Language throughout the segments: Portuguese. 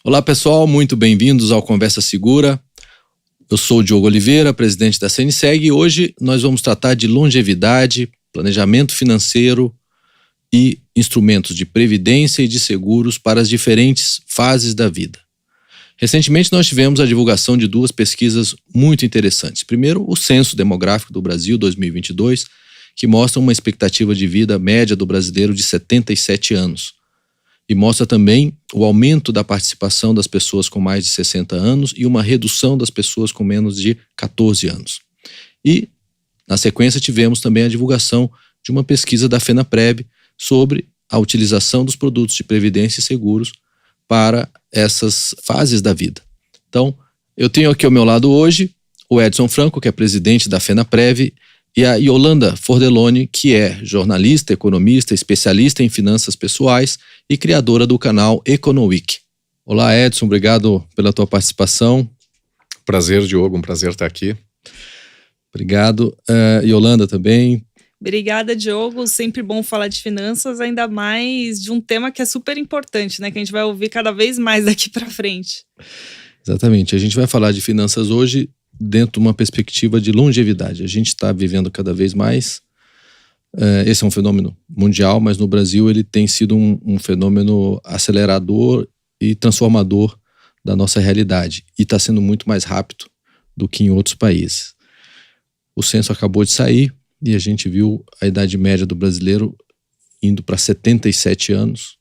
Olá pessoal, muito bem-vindos ao Conversa Segura. Eu sou o Diogo Oliveira, presidente da CNSEG, e hoje nós vamos tratar de longevidade, planejamento financeiro e instrumentos de previdência e de seguros para as diferentes fases da vida. Recentemente nós tivemos a divulgação de duas pesquisas muito interessantes. Primeiro, o Censo Demográfico do Brasil 2022, que mostra uma expectativa de vida média do brasileiro de 77 anos. E mostra também o aumento da participação das pessoas com mais de 60 anos e uma redução das pessoas com menos de 14 anos. E, na sequência, tivemos também a divulgação de uma pesquisa da FENAPREV sobre a utilização dos produtos de previdência e seguros para essas fases da vida. Então, eu tenho aqui ao meu lado hoje o Edson Franco, que é presidente da FENAPREV, e a Yolanda Fordeloni, que é jornalista, economista, especialista em finanças pessoais e criadora do canal Econoweek. Olá, Edson, obrigado pela tua participação. Prazer, Diogo, um prazer estar aqui. Obrigado. Yolanda também. Obrigada, Diogo. Sempre bom falar de finanças, ainda mais de um tema que é super importante, né? Que a gente vai ouvir cada vez mais daqui para frente. Exatamente. A gente vai falar de finanças hoje dentro de uma perspectiva de longevidade. A gente está vivendo cada vez mais. Esse é um fenômeno mundial, mas no Brasil ele tem sido um fenômeno acelerador e transformador da nossa realidade. E está sendo muito mais rápido do que em outros países. O censo acabou de sair e a gente viu a idade média do brasileiro indo para 77 anos.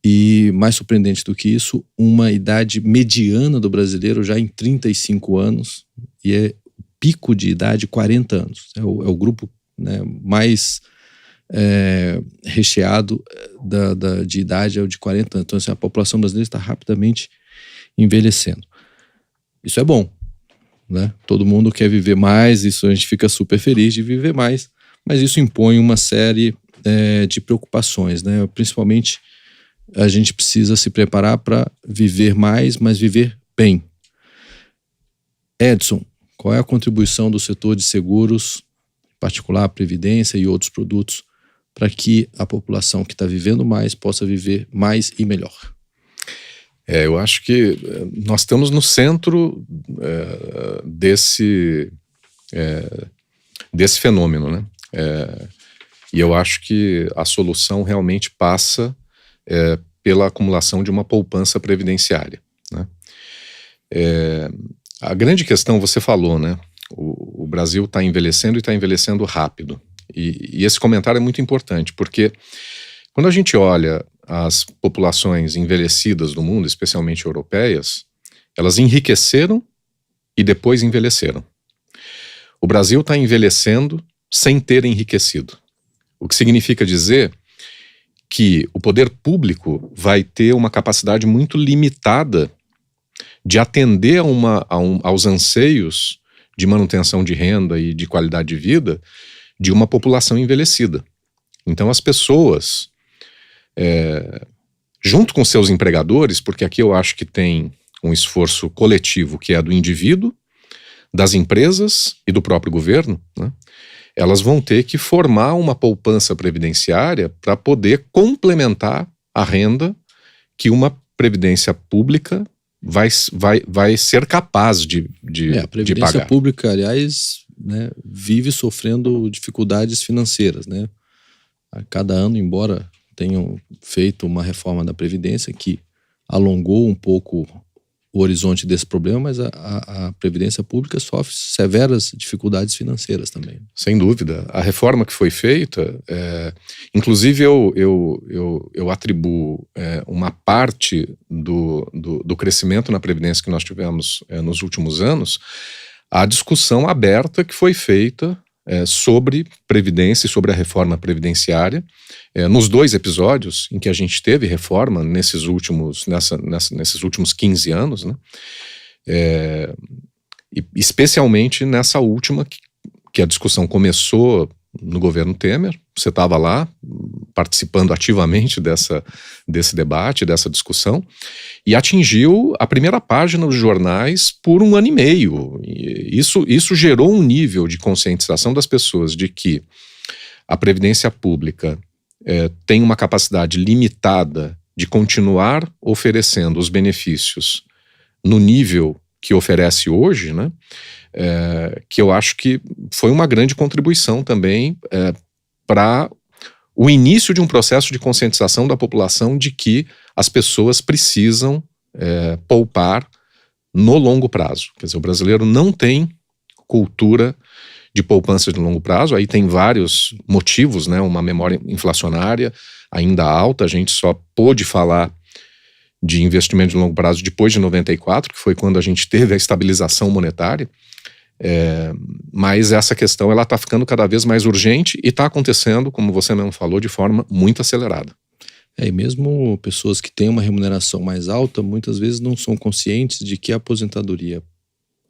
E mais surpreendente do que isso, uma idade mediana do brasileiro já em 35 anos, e é o pico de idade 40 anos. É o grupo, né, mais recheado de idade, é o de 40 anos. Então assim, a população brasileira está rapidamente envelhecendo. Isso é bom, né? Todo mundo quer viver mais, isso a gente fica super feliz de viver mais, mas isso impõe uma série de preocupações, né? Principalmente a gente precisa se preparar para viver mais, mas viver bem. Edson, qual é a contribuição do setor de seguros, em particular a previdência e outros produtos, para que a população que está vivendo mais possa viver mais e melhor? Eu acho que nós estamos no centro desse fenômeno, né? E eu acho que a solução realmente passa pela acumulação de uma poupança previdenciária, né? A grande questão, você falou, né? O Brasil está envelhecendo e está envelhecendo rápido. E esse comentário é muito importante, porque quando a gente olha as populações envelhecidas do mundo, especialmente europeias, elas enriqueceram e depois envelheceram. O Brasil está envelhecendo sem ter enriquecido. O que significa dizer que o poder público vai ter uma capacidade muito limitada de atender aos anseios de manutenção de renda e de qualidade de vida de uma população envelhecida. Então as pessoas, junto com seus empregadores, porque aqui eu acho que tem um esforço coletivo que é do indivíduo, das empresas e do próprio governo, né? Elas vão ter que formar uma poupança previdenciária para poder complementar a renda que uma previdência pública vai ser capaz de pagar. A previdência pública, aliás, né, vive sofrendo dificuldades financeiras, né? A cada ano, embora tenham feito uma reforma da Previdência que alongou um pouco o horizonte desse problema, mas a Previdência Pública sofre severas dificuldades financeiras também. Sem dúvida. A reforma que foi feita, inclusive eu atribuo uma parte do crescimento na Previdência que nós tivemos nos últimos anos à discussão aberta que foi feita sobre Previdência e sobre a reforma previdenciária, nos dois episódios em que a gente teve reforma nesses últimos 15 anos, né? E especialmente nessa última que a discussão começou no governo Temer. Você estava lá participando ativamente desse debate, dessa discussão, e atingiu a primeira página dos jornais por 1 ano e meio. E isso gerou um nível de conscientização das pessoas de que a Previdência Pública tem uma capacidade limitada de continuar oferecendo os benefícios no nível que oferece hoje, né? Que eu acho que foi uma grande contribuição também para o início de um processo de conscientização da população de que as pessoas precisam poupar no longo prazo. Quer dizer, o brasileiro não tem cultura de poupança de longo prazo, aí tem vários motivos, né? Uma memória inflacionária ainda alta, a gente só pôde falar de investimento de longo prazo depois de 94, que foi quando a gente teve a estabilização monetária, mas essa questão ela está ficando cada vez mais urgente e está acontecendo, como você mesmo falou, de forma muito acelerada. E mesmo pessoas que têm uma remuneração mais alta, muitas vezes não são conscientes de que a aposentadoria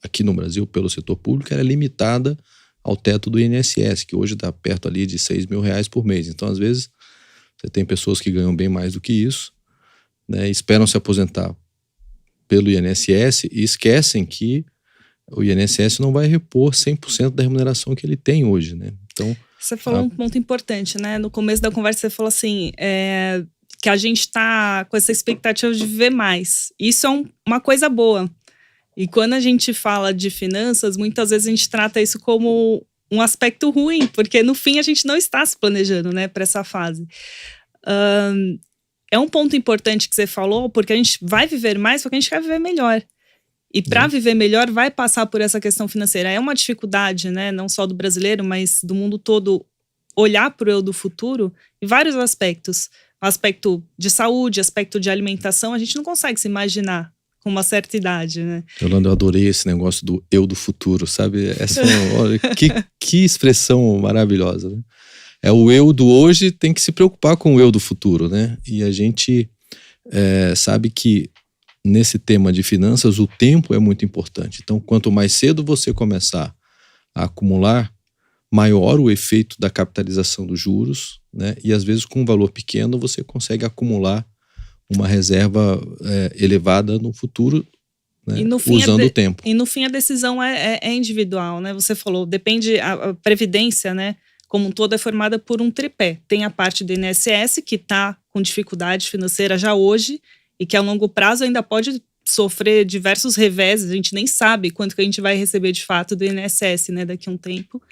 aqui no Brasil, pelo setor público, era limitada ao teto do INSS, que hoje está perto ali de R$6.000 por mês. Então, às vezes, você tem pessoas que ganham bem mais do que isso, né, esperam se aposentar pelo INSS e esquecem que o INSS não vai repor 100% da remuneração que ele tem hoje, né? Então, você falou um ponto importante, né? No começo da conversa você falou assim, que a gente está com essa expectativa de viver mais. Isso é uma coisa boa. E quando a gente fala de finanças, muitas vezes a gente trata isso como um aspecto ruim, porque no fim a gente não está se planejando, né, para essa fase. É um ponto importante que você falou, porque a gente vai viver mais porque a gente quer viver melhor. E para viver melhor vai passar por essa questão financeira. É uma dificuldade, né, não só do brasileiro, mas do mundo todo, olhar para o eu do futuro em vários aspectos. O aspecto de saúde, aspecto de alimentação, a gente não consegue se imaginar com uma certa idade, né? Yolanda, eu adorei esse negócio do eu do futuro, sabe? Olha, que expressão maravilhosa, né? O eu do hoje tem que se preocupar com o eu do futuro, né? E a gente sabe que nesse tema de finanças o tempo é muito importante. Então, quanto mais cedo você começar a acumular, maior o efeito da capitalização dos juros, né? E às vezes com um valor pequeno você consegue acumular uma reserva elevada no futuro, né, usando o tempo. E no fim a decisão é individual, né? Você falou, depende, a previdência, né, como um todo é formada por um tripé. Tem a parte do INSS que está com dificuldade financeira já hoje e que a longo prazo ainda pode sofrer diversos reveses, a gente nem sabe quanto que a gente vai receber de fato do INSS, né, daqui a um tempo.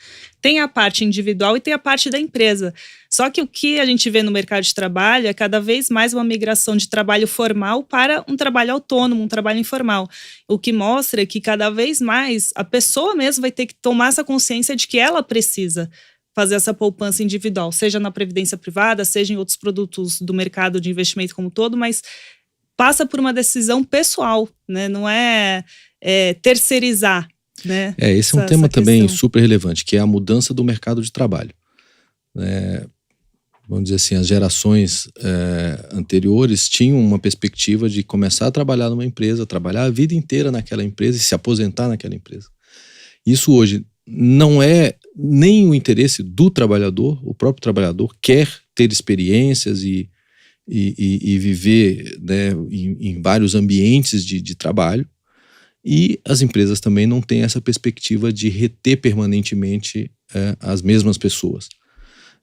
Tem a parte individual e tem a parte da empresa. Só que o que a gente vê no mercado de trabalho é cada vez mais uma migração de trabalho formal para um trabalho autônomo, um trabalho informal. O que mostra que cada vez mais a pessoa mesmo vai ter que tomar essa consciência de que ela precisa fazer essa poupança individual, seja na previdência privada, seja em outros produtos do mercado de investimento como um todo, mas passa por uma decisão pessoal, né? Não é terceirizar, né? Esse é um tema também super relevante, que é a mudança do mercado de trabalho. Vamos dizer assim, as gerações anteriores tinham uma perspectiva de começar a trabalhar numa empresa, trabalhar a vida inteira naquela empresa e se aposentar naquela empresa. Isso hoje não é nem o interesse do trabalhador, o próprio trabalhador quer ter experiências e viver, né, em vários ambientes de trabalho, e as empresas também não têm essa perspectiva de reter permanentemente as mesmas pessoas,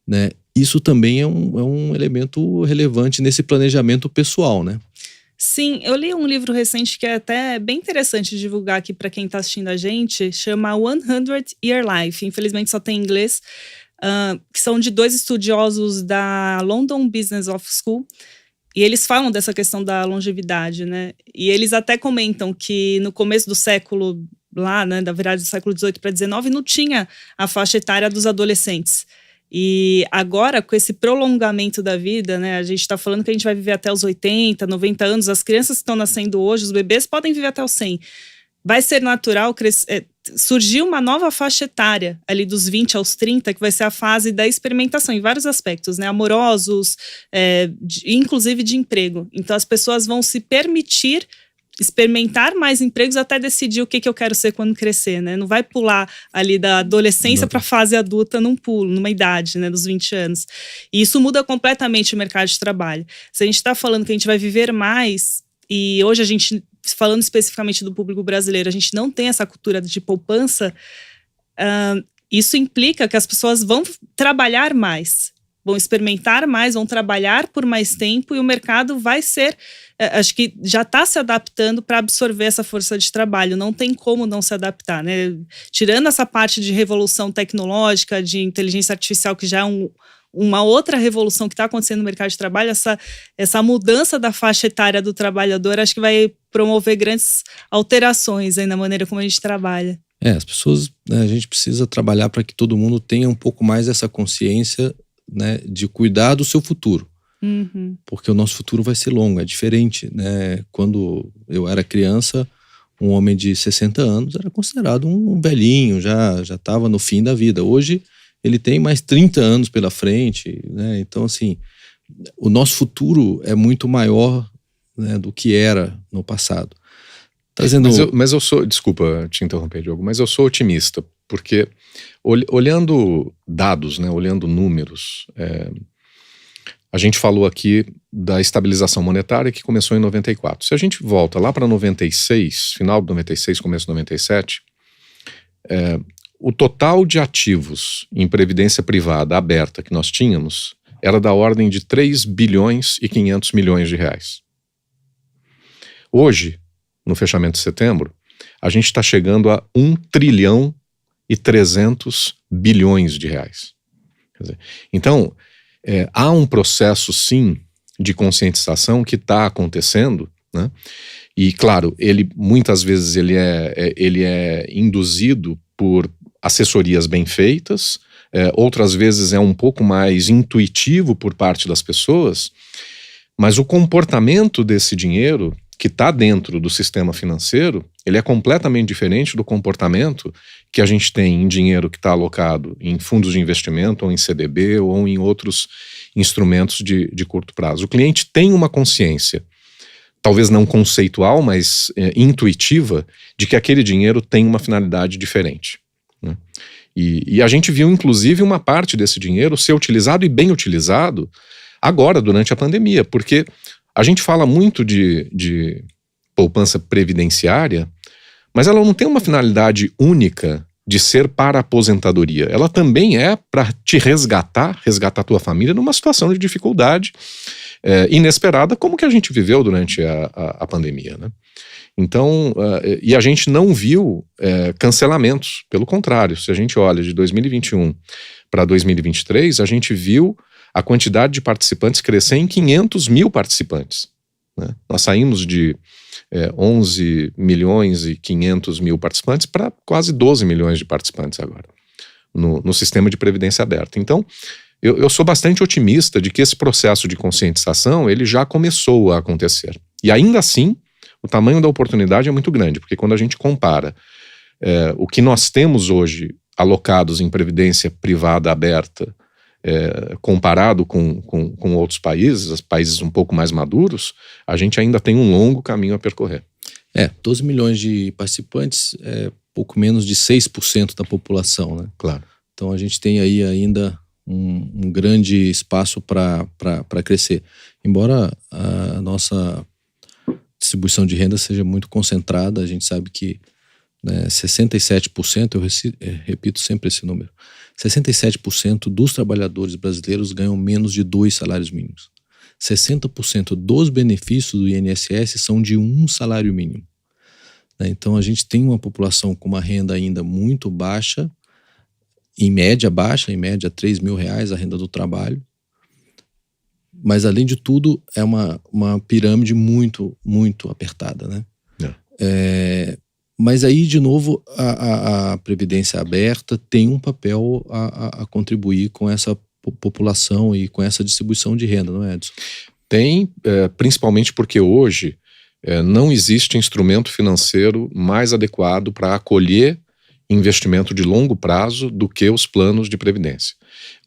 né? Isso também é um elemento relevante nesse planejamento pessoal, né? Sim, eu li um livro recente que é até bem interessante de divulgar aqui para quem está assistindo a gente, chama 100 Year Life, infelizmente só tem em inglês, que são de 2 estudiosos da London Business School, e eles falam dessa questão da longevidade, né? E eles até comentam que no começo do século, lá, né, da virada do século XVIII para XIX, não tinha a faixa etária dos adolescentes. E agora, com esse prolongamento da vida, né, a gente está falando que a gente vai viver até os 80, 90 anos, as crianças que estão nascendo hoje, os bebês podem viver até os 100. Vai ser natural surgir uma nova faixa etária, ali dos 20 aos 30, que vai ser a fase da experimentação, em vários aspectos, né, amorosos, inclusive de emprego. Então as pessoas vão se permitir experimentar mais empregos até decidir o que eu quero ser quando crescer, né? Não vai pular ali da adolescência para a fase adulta num pulo, numa idade, né, dos 20 anos. E isso muda completamente o mercado de trabalho. Se a gente está falando que a gente vai viver mais, e hoje a gente, falando especificamente do público brasileiro, a gente não tem essa cultura de poupança, isso implica que as pessoas vão trabalhar mais, vão experimentar mais, vão trabalhar por mais tempo e o mercado vai ser, acho que já está se adaptando para absorver essa força de trabalho, não tem como não se adaptar, né? Tirando essa parte de revolução tecnológica, de inteligência artificial, que já é uma outra revolução que está acontecendo no mercado de trabalho, essa mudança da faixa etária do trabalhador, acho que vai promover grandes alterações aí na maneira como a gente trabalha. As pessoas, né, a gente precisa trabalhar para que todo mundo tenha um pouco mais essa consciência, né, de cuidar do seu futuro. Porque o nosso futuro vai ser longo, é diferente, né? Quando eu era criança, um homem de 60 anos era considerado um velhinho, já estava no fim da vida. Hoje ele tem mais 30 anos pela frente, né? Então, assim, o nosso futuro é muito maior, né, do que era no passado. Mas eu sou, desculpa te interromper, Diogo, mas eu sou otimista, porque olhando dados, né, olhando números, a gente falou aqui da estabilização monetária que começou em 94. Se a gente volta lá para 96, final de 96, começo de 97, o total de ativos em previdência privada aberta que nós tínhamos era da ordem de 3 bilhões e 500 milhões de reais. Hoje, no fechamento de setembro, a gente está chegando a 1 trilhão e 300 bilhões de reais. Quer dizer, então, há um processo, sim, de conscientização que está acontecendo, né? E, claro, muitas vezes ele é induzido por assessorias bem feitas, outras vezes é um pouco mais intuitivo por parte das pessoas, mas o comportamento desse dinheiro que está dentro do sistema financeiro, ele é completamente diferente do comportamento que a gente tem em dinheiro que está alocado em fundos de investimento, ou em CDB, ou em outros instrumentos de curto prazo. O cliente tem uma consciência, talvez não conceitual, mas intuitiva, de que aquele dinheiro tem uma finalidade diferente, né? E a gente viu, inclusive, uma parte desse dinheiro ser utilizado e bem utilizado agora, durante a pandemia, porque a gente fala muito de poupança previdenciária, mas ela não tem uma finalidade única de ser para a aposentadoria. Ela também é para te resgatar a tua família numa situação de dificuldade inesperada, como que a gente viveu durante a pandemia, né? Então, e a gente não viu cancelamentos, pelo contrário, se a gente olha de 2021 para 2023, a gente viu a quantidade de participantes crescer em 500 mil participantes, né? Nós saímos de 11 milhões e 500 mil participantes para quase 12 milhões de participantes agora, no sistema de previdência aberta. Então, eu sou bastante otimista de que esse processo de conscientização, ele já começou a acontecer. E ainda assim, o tamanho da oportunidade é muito grande, porque quando a gente compara o que nós temos hoje alocados em previdência privada aberta, comparado com outros países, os países um pouco mais maduros, a gente ainda tem um longo caminho a percorrer. 12 milhões de participantes é pouco menos de 6% da população, né? Claro. Então a gente tem aí ainda um grande espaço para crescer. Embora a nossa distribuição de renda seja muito concentrada, a gente sabe que, né, 67%, eu repito sempre esse número, 67% dos trabalhadores brasileiros ganham menos de 2 salários mínimos. 60% dos benefícios do INSS são de 1 salário mínimo, né? Então a gente tem uma população com uma renda ainda muito baixa, em média baixa, em média R$3.000 a renda do trabalho, mas além de tudo é uma pirâmide muito, muito apertada, né? Mas aí, de novo, a previdência aberta tem um papel a contribuir com essa população e com essa distribuição de renda, não é, Edson? Tem, principalmente porque hoje não existe instrumento financeiro mais adequado para acolher investimento de longo prazo do que os planos de previdência.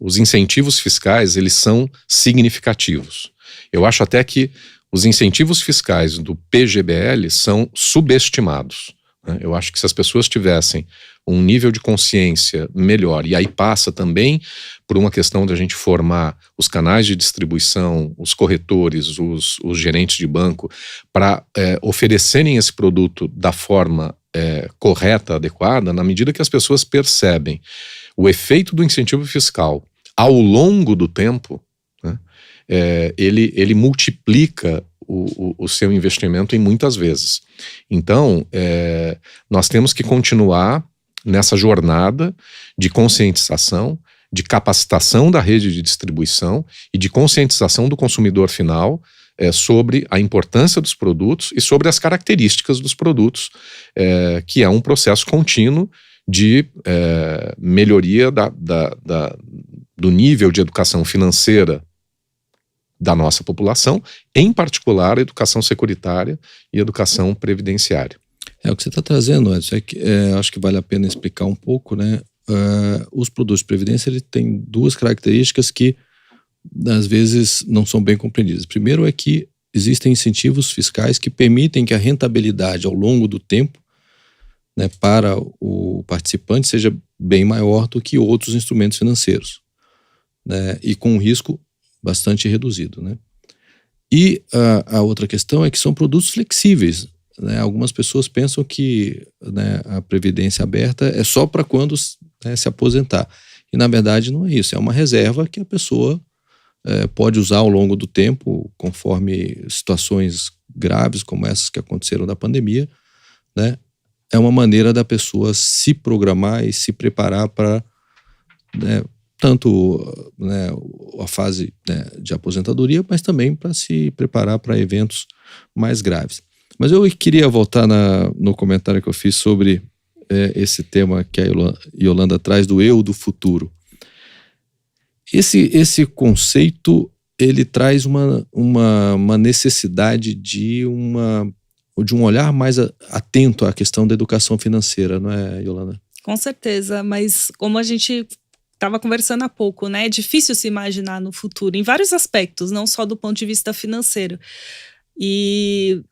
Os incentivos fiscais, eles são significativos. Eu acho até que os incentivos fiscais do PGBL são subestimados. Eu acho que se as pessoas tivessem um nível de consciência melhor, e aí passa também por uma questão de a gente formar os canais de distribuição, os corretores, os gerentes de banco, para oferecerem esse produto da forma correta, adequada, na medida que as pessoas percebem o efeito do incentivo fiscal ao longo do tempo, né, ele multiplica o seu investimento em muitas vezes. Então, nós temos que continuar nessa jornada de conscientização, de capacitação da rede de distribuição e de conscientização do consumidor final sobre a importância dos produtos e sobre as características dos produtos, que é um processo contínuo de melhoria do nível de educação financeira da nossa população, em particular a educação securitária e educação previdenciária. O que você está trazendo, Edson, é que acho que vale a pena explicar um pouco, né? Os produtos de previdência ele tem duas características que às vezes não são bem compreendidas. Primeiro é que existem incentivos fiscais que permitem que a rentabilidade ao longo do tempo, né, para o participante seja bem maior do que outros instrumentos financeiros, né, e com um risco bastante reduzido, né? E a outra questão é que são produtos flexíveis, né? Algumas pessoas pensam que, né, a previdência aberta é só para quando, né, se aposentar. E na verdade não é isso, é uma reserva que a pessoa pode usar ao longo do tempo, conforme situações graves como essas que aconteceram da pandemia, né? É uma maneira da pessoa se programar e se preparar para, né, tanto, né, a fase, né, de aposentadoria, mas também para se preparar para eventos mais graves. Mas eu queria voltar no comentário que eu fiz sobre esse tema que a Yolanda traz do eu do futuro. Esse conceito, ele traz uma necessidade de um olhar mais atento à questão da educação financeira, não é, Yolanda? Com certeza, mas como a gente estava conversando há pouco, né? É difícil se imaginar no futuro, em vários aspectos, não só do ponto de vista financeiro. E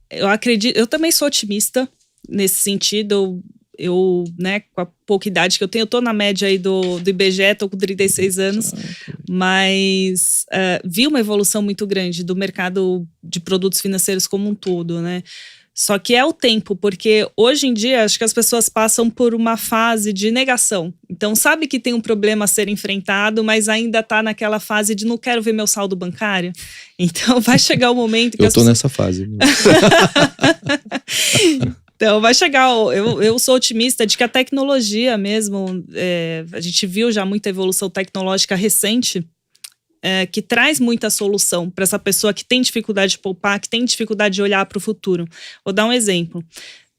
eu acredito, eu também sou otimista nesse sentido. Eu, né, com a pouca idade que eu tenho, eu tô na média aí do IBGE, tô com 36 anos, mas vi uma evolução muito grande do mercado de produtos financeiros como um todo, né? Só que é o tempo, porque hoje em dia acho que as pessoas passam por uma fase de negação. Então sabe que tem um problema a ser enfrentado, mas ainda tá naquela fase de não quero ver meu saldo bancário. Então vai chegar o momento que eu tô nessa fase. Então vai chegar, eu sou otimista de que a tecnologia mesmo, a gente viu já muita evolução tecnológica recente, que traz muita solução para essa pessoa que tem dificuldade de poupar, que tem dificuldade de olhar para o futuro. Vou dar um exemplo.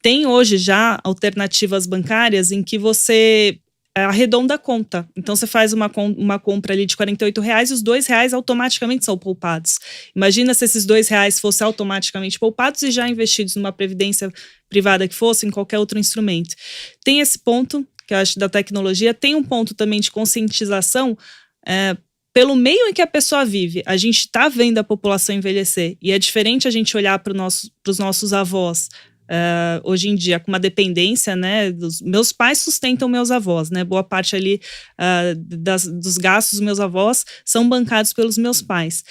Tem hoje já alternativas bancárias em que você arredonda a conta. Então você faz uma compra ali de R$48 e os R$2 automaticamente são poupados. Imagina se esses R$2 fossem automaticamente poupados e já investidos numa previdência privada que fosse, em qualquer outro instrumento. Tem esse ponto, que eu acho, da tecnologia. Tem um ponto também de conscientização pelo meio em que a pessoa vive. A gente está vendo a população envelhecer e é diferente a gente olhar para os nossos avós hoje em dia com uma dependência, né? Meus pais sustentam meus avós, né? Boa parte ali dos gastos dos meus avós são bancados pelos meus pais.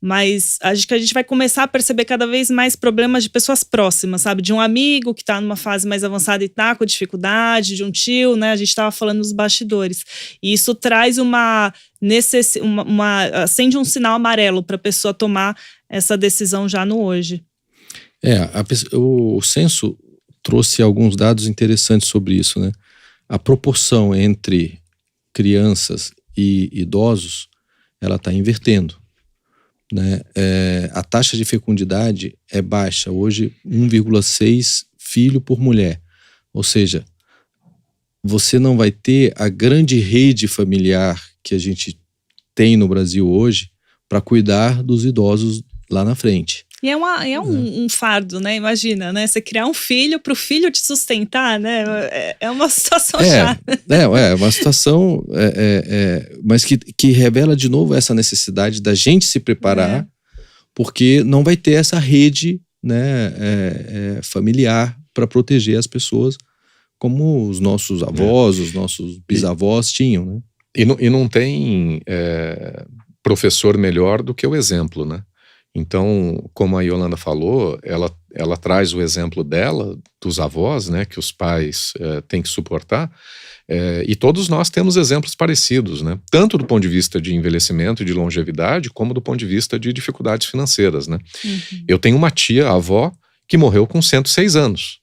Mas acho que a gente vai começar a perceber cada vez mais problemas de pessoas próximas, sabe? De um amigo que está numa fase mais avançada e está com dificuldade, de um tio, né? A gente estava falando nos bastidores. E isso traz acende um sinal amarelo para a pessoa tomar essa decisão já no hoje. O censo trouxe alguns dados interessantes sobre isso, né? A proporção entre crianças e idosos, ela está invertendo. Né? A taxa de fecundidade é baixa, hoje 1,6 filho por mulher, ou seja, você não vai ter a grande rede familiar que a gente tem no Brasil hoje para cuidar dos idosos lá na frente. E é um fardo, né? Imagina, né? Você criar um filho para o filho te sustentar, né? É uma situação chata. É uma situação, mas que revela de novo essa necessidade da gente se preparar, porque não vai ter essa rede, né, familiar para proteger as pessoas como os nossos avós, os nossos bisavós tinham, né? E não tem professor melhor do que o exemplo, né? Então, como a Yolanda falou, ela traz o exemplo dela, dos avós, né, que os pais têm que suportar, e todos nós temos exemplos parecidos, né, tanto do ponto de vista de envelhecimento e de longevidade, como do ponto de vista de dificuldades financeiras, né. Eu tenho uma tia, a avó, que morreu com 106 anos.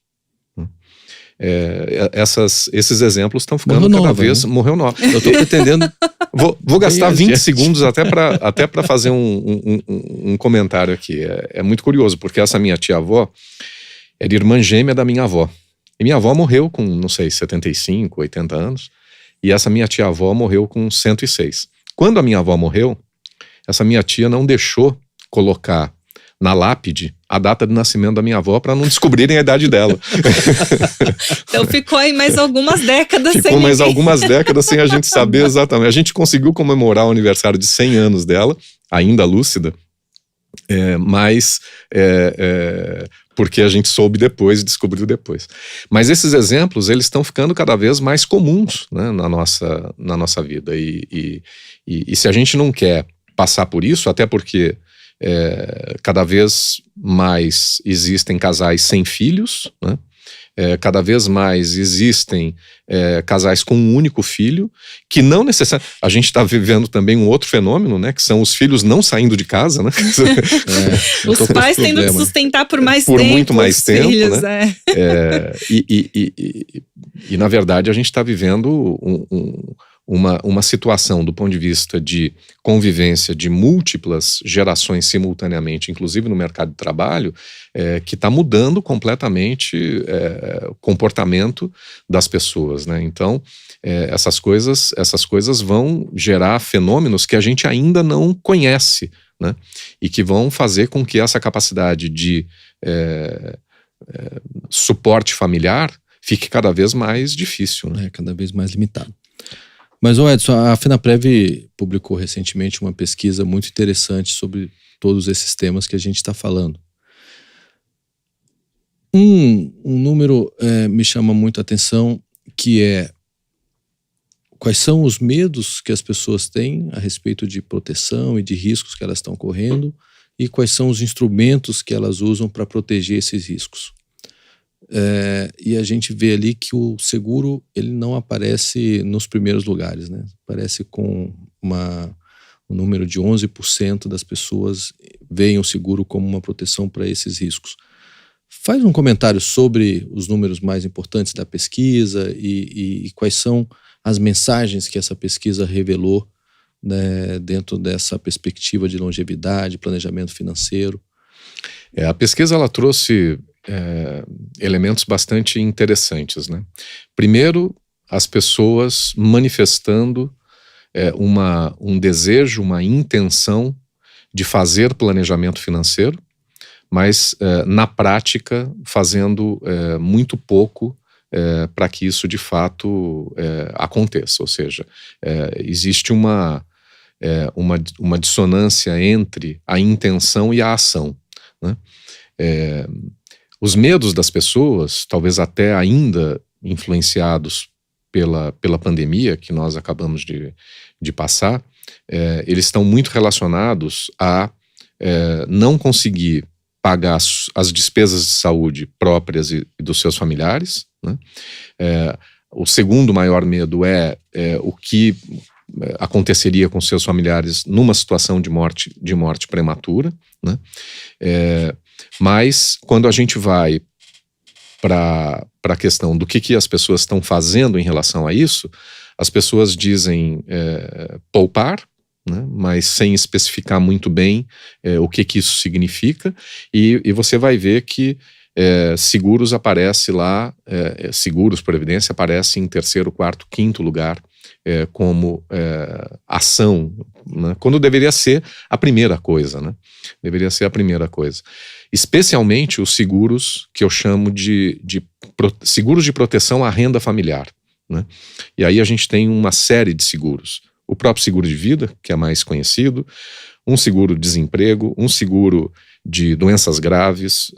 Esses exemplos estão ficando cada vez... Né? Morreu nova. Eu estou pretendendo... Vou gastar 20 segundos até para fazer um comentário aqui. É muito curioso, porque essa minha tia-avó era irmã gêmea da minha avó. E minha avó morreu com, não sei, 75, 80 anos. E essa minha tia-avó morreu com 106. Quando a minha avó morreu, essa minha tia não deixou colocar na lápide a data de nascimento da minha avó para não descobrirem a idade dela. Então ficou aí mais algumas décadas Ficou mais algumas décadas sem a gente saber exatamente. A gente conseguiu comemorar o aniversário de 100 anos dela, ainda lúcida, mas porque a gente soube depois e descobriu depois. Mas esses exemplos, eles estão ficando cada vez mais comuns, né, na nossa vida. E se a gente não quer passar por isso, até porque cada vez mais existem casais sem filhos, né? Cada vez mais existem casais com um único filho, que não necessariamente... A gente está vivendo também um outro fenômeno, né? Que são os filhos não saindo de casa, né? Os pais tendo que sustentar por mais tempo. Por tempo, muito mais tempo, filhos, né? E na verdade a gente está vivendo uma situação do ponto de vista de convivência de múltiplas gerações simultaneamente, inclusive no mercado de trabalho, que está mudando completamente o comportamento das pessoas, né? Então, essas coisas vão gerar fenômenos que a gente ainda não conhece, né? E que vão fazer com que essa capacidade de suporte familiar fique cada vez mais difícil, né? Cada vez mais limitado. Mas, Edson, a FENAPREV publicou recentemente uma pesquisa muito interessante sobre todos esses temas que a gente está falando. Um número me chama muito a atenção, que é quais são os medos que as pessoas têm a respeito de proteção e de riscos que elas estão correndo e quais são os instrumentos que elas usam para proteger esses riscos. E a gente vê ali que o seguro ele não aparece nos primeiros lugares, né? Aparece com um número de 11% das pessoas veem o seguro como uma proteção para esses riscos. Faz um comentário sobre os números mais importantes da pesquisa e quais são as mensagens que essa pesquisa revelou, né, dentro dessa perspectiva de longevidade, planejamento financeiro. A pesquisa ela trouxe elementos bastante interessantes, né? Primeiro, as pessoas manifestando um desejo, uma intenção de fazer planejamento financeiro, mas na prática fazendo muito pouco para que isso de fato aconteça. Ou seja, existe uma dissonância entre a intenção e a ação, né? Os medos das pessoas, talvez até ainda influenciados pela pandemia que nós acabamos de passar, eles estão muito relacionados a não conseguir pagar as despesas de saúde próprias e dos seus familiares, né? O segundo maior medo é o que aconteceria com seus familiares numa situação de morte prematura, né? Mas quando a gente vai para a questão do que as pessoas estão fazendo em relação a isso, as pessoas dizem poupar, né, mas sem especificar muito bem o que isso significa, e você vai ver que seguros aparece lá, seguros, previdência aparece em terceiro, quarto, quinto lugar como ação, né, quando deveria ser a primeira coisa, né? Deveria ser a primeira coisa. Especialmente os seguros que eu chamo de seguros de proteção à renda familiar, né? E aí a gente tem uma série de seguros. O próprio seguro de vida, que é mais conhecido, um seguro de desemprego, um seguro de doenças graves,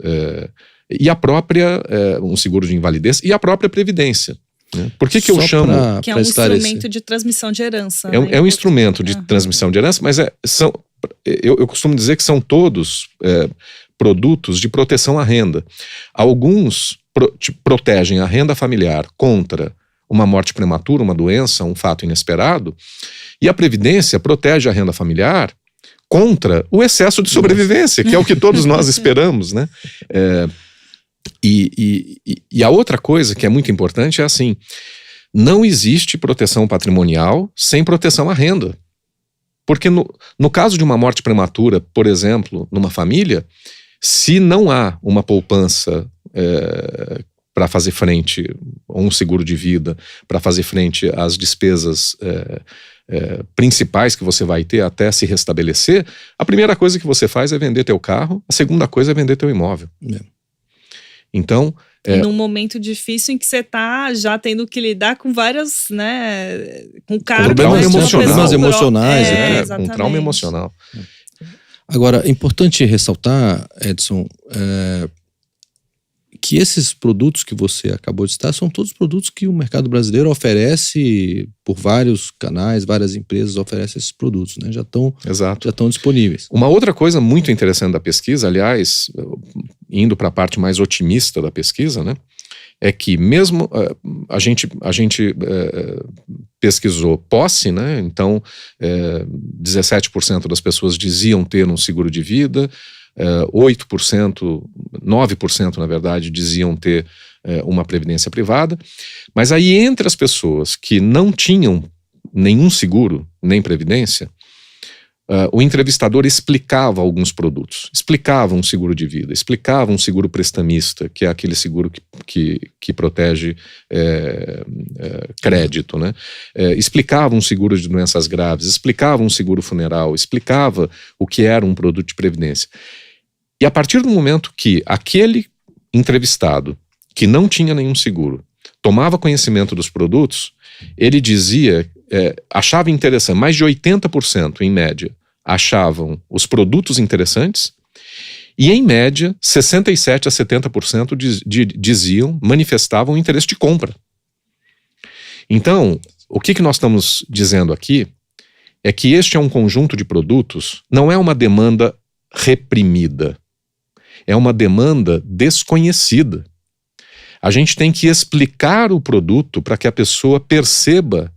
e a própria, um seguro de invalidez, e a própria previdência. Né? Por que eu chamo... Que é um instrumento de transmissão de herança. É um instrumento de transmissão de herança, mas eu costumo dizer que são todos produtos de proteção à renda. Alguns protegem a renda familiar contra uma morte prematura, uma doença, um fato inesperado, e a Previdência protege a renda familiar contra o excesso de sobrevivência, que é o que todos nós esperamos, né? E a outra coisa que é muito importante é assim, não existe proteção patrimonial sem proteção à renda. Porque no caso de uma morte prematura, por exemplo, numa família, se não há uma poupança para fazer frente, ou um seguro de vida, para fazer frente às despesas principais que você vai ter até se restabelecer, a primeira coisa que você faz é vender teu carro, a segunda coisa é vender teu imóvel. Então... num momento difícil em que você está já tendo que lidar com várias, né, com problemas emocionais, com trauma emocional. Agora, é importante ressaltar, Edson, que esses produtos que você acabou de citar são todos produtos que o mercado brasileiro oferece por vários canais, várias empresas oferecem esses produtos, né? Já estão disponíveis. Uma outra coisa muito interessante da pesquisa, aliás, indo para a parte mais otimista da pesquisa, né, é que mesmo a gente pesquisou posse, né, então 17% das pessoas diziam ter um seguro de vida, 8%, 9% na verdade diziam ter uma previdência privada, mas aí entre as pessoas que não tinham nenhum seguro, nem previdência, o entrevistador explicava alguns produtos, explicava um seguro de vida, explicava um seguro prestamista, que é aquele seguro que protege crédito, né? Explicava um seguro de doenças graves, explicava um seguro funeral, explicava o que era um produto de previdência. E a partir do momento que aquele entrevistado, que não tinha nenhum seguro, tomava conhecimento dos produtos, ele dizia, achava interessante, mais de 80% em média, achavam os produtos interessantes, e em média, 67% a 70% diziam, manifestavam interesse de compra. Então, o que nós estamos dizendo aqui é que este é um conjunto de produtos, não é uma demanda reprimida, é uma demanda desconhecida. A gente tem que explicar o produto para que a pessoa perceba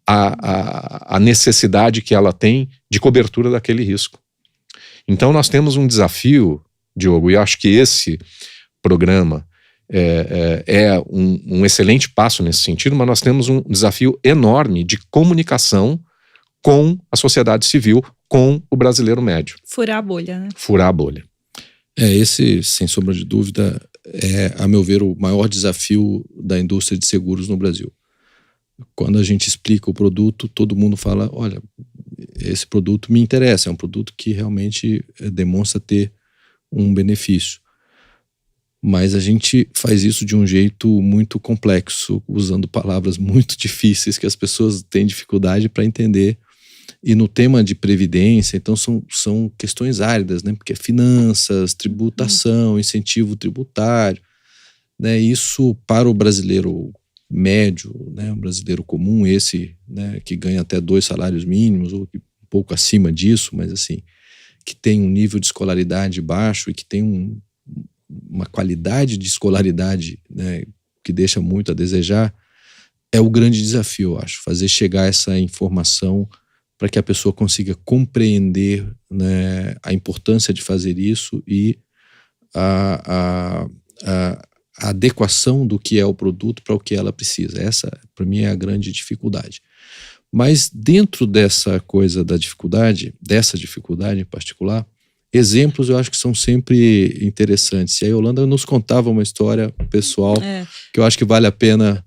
a necessidade que ela tem de cobertura daquele risco. Então nós temos um desafio, Diogo, e acho que esse programa é um excelente passo nesse sentido, mas nós temos um desafio enorme de comunicação com a sociedade civil, com o brasileiro médio. Furar a bolha, né? Furar a bolha. Esse, sem sombra de dúvida, é, a meu ver, o maior desafio da indústria de seguros no Brasil. Quando a gente explica o produto, todo mundo fala, olha, esse produto me interessa, é um produto que realmente demonstra ter um benefício. Mas a gente faz isso de um jeito muito complexo, usando palavras muito difíceis que as pessoas têm dificuldade para entender. E no tema de previdência, então são questões áridas, né? Porque é finanças, tributação, incentivo tributário, né? Isso para o brasileiro médio, né? Um brasileiro comum, esse, né? Que ganha até 2 salários mínimos, ou um pouco acima disso, mas assim, que tem um nível de escolaridade baixo e que tem uma qualidade de escolaridade, né? Que deixa muito a desejar, é o grande desafio, eu acho, fazer chegar essa informação para que a pessoa consiga compreender, né, a importância de fazer isso e a adequação do que é o produto para o que ela precisa. Essa, para mim, é a grande dificuldade. Mas dentro dessa coisa da dificuldade, dessa dificuldade em particular, exemplos eu acho que são sempre interessantes. E a Yolanda nos contava uma história pessoal que eu acho que vale a pena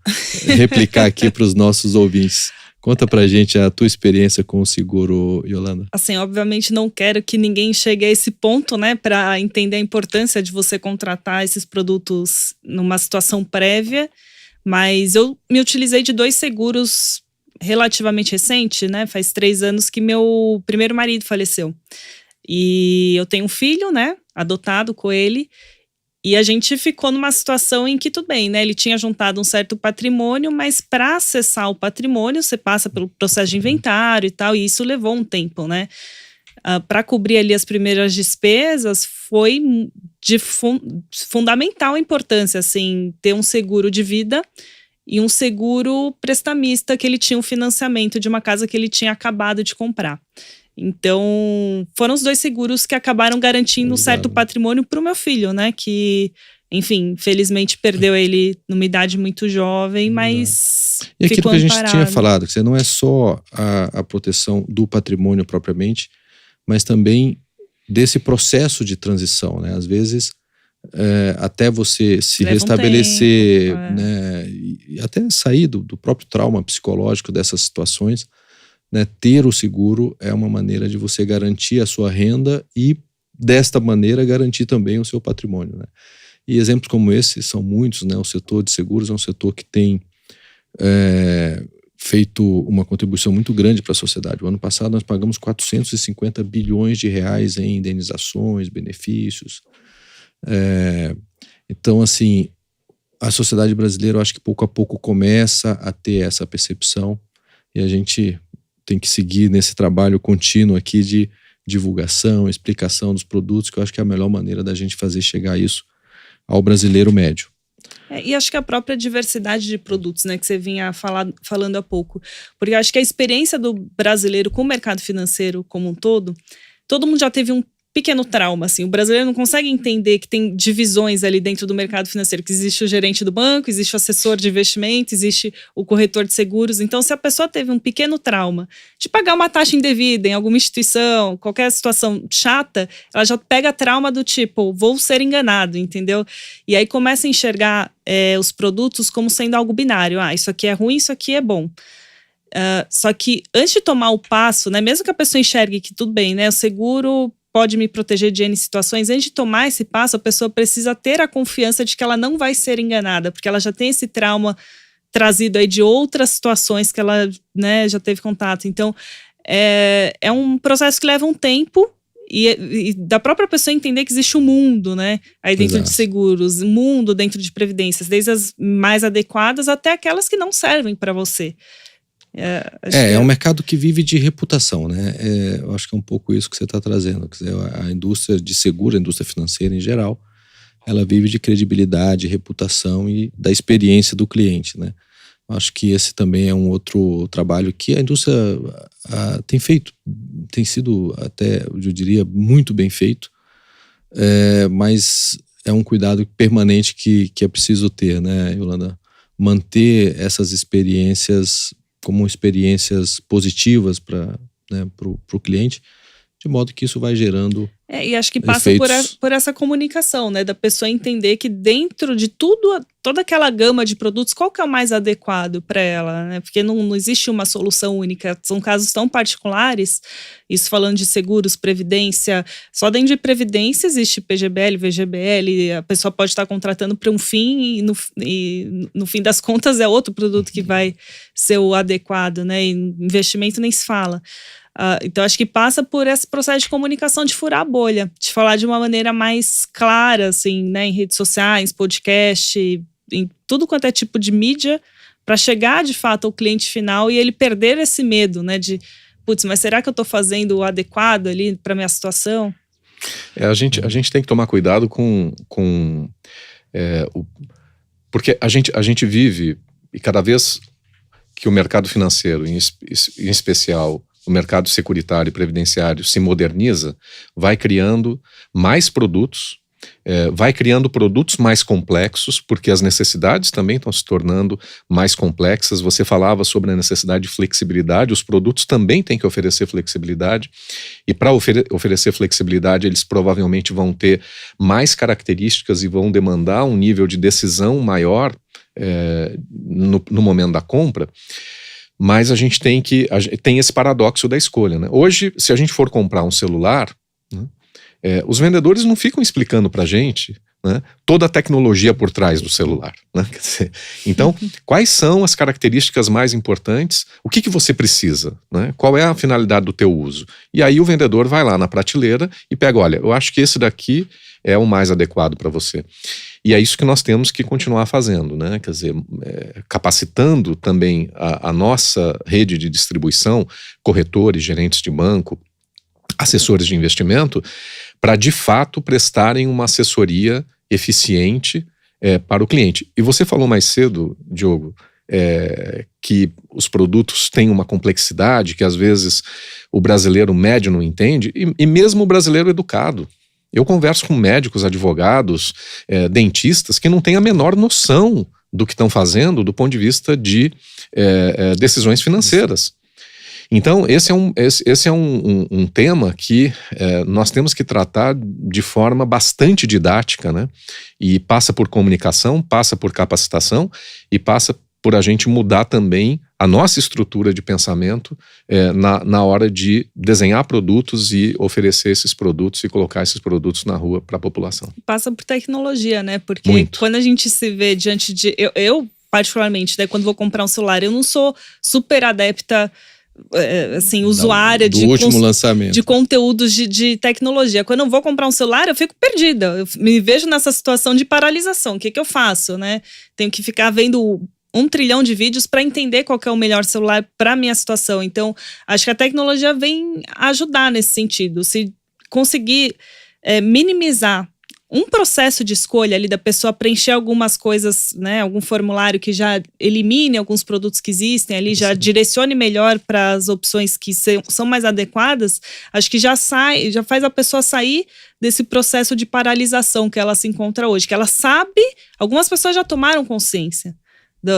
replicar aqui para os nossos ouvintes. Conta pra gente a tua experiência com o seguro, Yolanda. Assim, obviamente não quero que ninguém chegue a esse ponto, né, para entender a importância de você contratar esses produtos numa situação prévia, mas eu me utilizei de 2 seguros relativamente recente, né, faz 3 anos que meu primeiro marido faleceu. E eu tenho um filho, né, adotado com ele, e a gente ficou numa situação em que tudo bem, né? Ele tinha juntado um certo patrimônio, mas para acessar o patrimônio, você passa pelo processo de inventário e tal, e isso levou um tempo, né? para cobrir ali as primeiras despesas, foi de fundamental importância, assim, ter um seguro de vida e um seguro prestamista, que ele tinha um financiamento de uma casa que ele tinha acabado de comprar. Então, foram os 2 seguros que acabaram garantindo um certo patrimônio para o meu filho, né? Que, enfim, felizmente perdeu ele numa idade muito jovem, mas e aquilo ficou que a gente amparado. tinha falado, que não é só a proteção do patrimônio propriamente, mas também desse processo de transição, né? Às vezes, até você se Leva um restabelecer, tempo, né? E até sair do próprio trauma psicológico dessas situações, né? Ter o seguro é uma maneira de você garantir a sua renda e, desta maneira, garantir também o seu patrimônio, né? E exemplos como esse são muitos, né? O setor de seguros é um setor que tem feito uma contribuição muito grande para a sociedade. O ano passado nós pagamos 450 bilhões de reais em indenizações, benefícios. Então, assim, a sociedade brasileira, eu acho que pouco a pouco começa a ter essa percepção, e a gente tem que seguir nesse trabalho contínuo aqui de divulgação, explicação dos produtos, que eu acho que é a melhor maneira da gente fazer chegar isso ao brasileiro médio. E acho que a própria diversidade de produtos, né, que você vinha falando há pouco, porque eu acho que a experiência do brasileiro com o mercado financeiro como um todo mundo já teve um pequeno trauma, assim. O brasileiro não consegue entender que tem divisões ali dentro do mercado financeiro, que existe o gerente do banco, existe o assessor de investimento, existe o corretor de seguros. Então, se a pessoa teve um pequeno trauma de pagar uma taxa indevida em alguma instituição, qualquer situação chata, ela já pega trauma do tipo, vou ser enganado, entendeu? E aí começa a enxergar os produtos como sendo algo binário. Isso aqui é ruim, isso aqui é bom. Só que antes de tomar o passo, né, mesmo que a pessoa enxergue que tudo bem, né, o seguro pode me proteger de N situações, antes de tomar esse passo, a pessoa precisa ter a confiança de que ela não vai ser enganada, porque ela já tem esse trauma trazido aí de outras situações que ela, né, já teve contato. Então, é um processo que leva um tempo, e da própria pessoa entender que existe um mundo, né, aí dentro de seguros, um mundo dentro de previdências, desde as mais adequadas até aquelas que não servem para você. É um mercado que vive de reputação, né? Eu acho que é um pouco isso que você está trazendo. Quer dizer, a indústria de seguro, a indústria financeira em geral, ela vive de credibilidade, reputação e da experiência do cliente, né? Acho que esse também é um outro trabalho que a indústria tem feito, tem sido até, eu diria, muito bem feito, mas é um cuidado permanente que é preciso ter, né, Yolanda? Manter essas experiências como experiências positivas para, né, pro cliente, de modo que isso vai gerando e acho que passa por essa comunicação, né, da pessoa entender que dentro de toda aquela gama de produtos, qual que é o mais adequado para ela, né? Porque não existe uma solução única, são casos tão particulares, isso falando de seguros, previdência, só dentro de previdência existe PGBL, VGBL, a pessoa pode estar contratando para um fim e no fim das contas é outro produto que vai ser o adequado, né? E investimento nem se fala. Então acho que passa por esse processo de comunicação, de furar a bolha, de falar de uma maneira mais clara, assim, né, em redes sociais, podcast, em tudo quanto é tipo de mídia, para chegar de fato ao cliente final e ele perder esse medo, né, de putz, mas será que eu estou fazendo o adequado ali para minha situação? A gente tem que tomar cuidado porque a gente vive, e cada vez que o mercado financeiro, em especial o mercado securitário e previdenciário, se moderniza, vai criando mais produtos, vai criando produtos mais complexos, porque as necessidades também estão se tornando mais complexas. Você falava sobre a necessidade de flexibilidade, os produtos também têm que oferecer flexibilidade, e para oferecer flexibilidade, eles provavelmente vão ter mais características e vão demandar um nível de decisão maior no momento da compra. Mas a gente tem esse paradoxo da escolha, né? Hoje, se a gente for comprar um celular, né, os vendedores não ficam explicando para a gente, né, toda a tecnologia por trás do celular, né? Quer dizer, então, quais são as características mais importantes? O que você precisa, né? Qual é a finalidade do teu uso? E aí o vendedor vai lá na prateleira e pega, olha, eu acho que esse daqui é o mais adequado para você. E é isso que nós temos que continuar fazendo, né? Quer dizer, capacitando também a nossa rede de distribuição, corretores, gerentes de banco, assessores de investimento para de fato prestarem uma assessoria eficiente para o cliente. E você falou mais cedo, Diogo, que os produtos têm uma complexidade que às vezes o brasileiro médio não entende, e mesmo o brasileiro educado. Eu converso com médicos, advogados, dentistas que não têm a menor noção do que estão fazendo do ponto de vista de decisões financeiras. Então, esse é um tema que nós temos que tratar de forma bastante didática, né? E passa por comunicação, passa por capacitação e passa por a gente mudar também a nossa estrutura de pensamento na hora de desenhar produtos e oferecer esses produtos e colocar esses produtos na rua para a população. Passa por tecnologia, né? Porque Muito. Quando a gente se vê diante de... Eu particularmente, né, quando vou comprar um celular, eu não sou super adepta... assim, usuária do último lançamento de conteúdos de tecnologia. Quando eu vou comprar um celular, eu fico perdida. Eu me vejo nessa situação de paralisação. O que eu faço, né? Tenho que ficar vendo 1 trilhão de vídeos para entender qual que é o melhor celular para minha situação. Então, acho que a tecnologia vem ajudar nesse sentido. Se conseguir minimizar um processo de escolha ali da pessoa preencher algumas coisas, né, algum formulário que já elimine alguns produtos que existem ali, já direcione melhor para as opções que são mais adequadas, acho que já faz a pessoa sair desse processo de paralisação que ela se encontra hoje, que ela sabe, algumas pessoas já tomaram consciência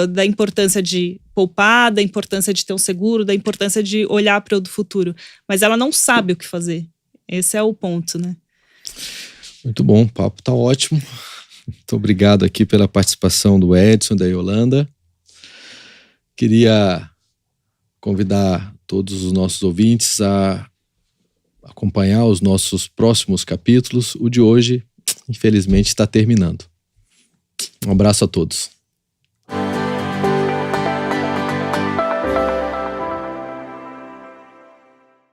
da importância de poupar, da importância de ter um seguro, da importância de olhar para o futuro, mas ela não sabe o que fazer. Esse é o ponto, né? Muito bom, o papo tá ótimo. Muito obrigado aqui pela participação do Edson, da Yolanda. Queria convidar todos os nossos ouvintes a acompanhar os nossos próximos capítulos. O de hoje, infelizmente, está terminando. Um abraço a todos.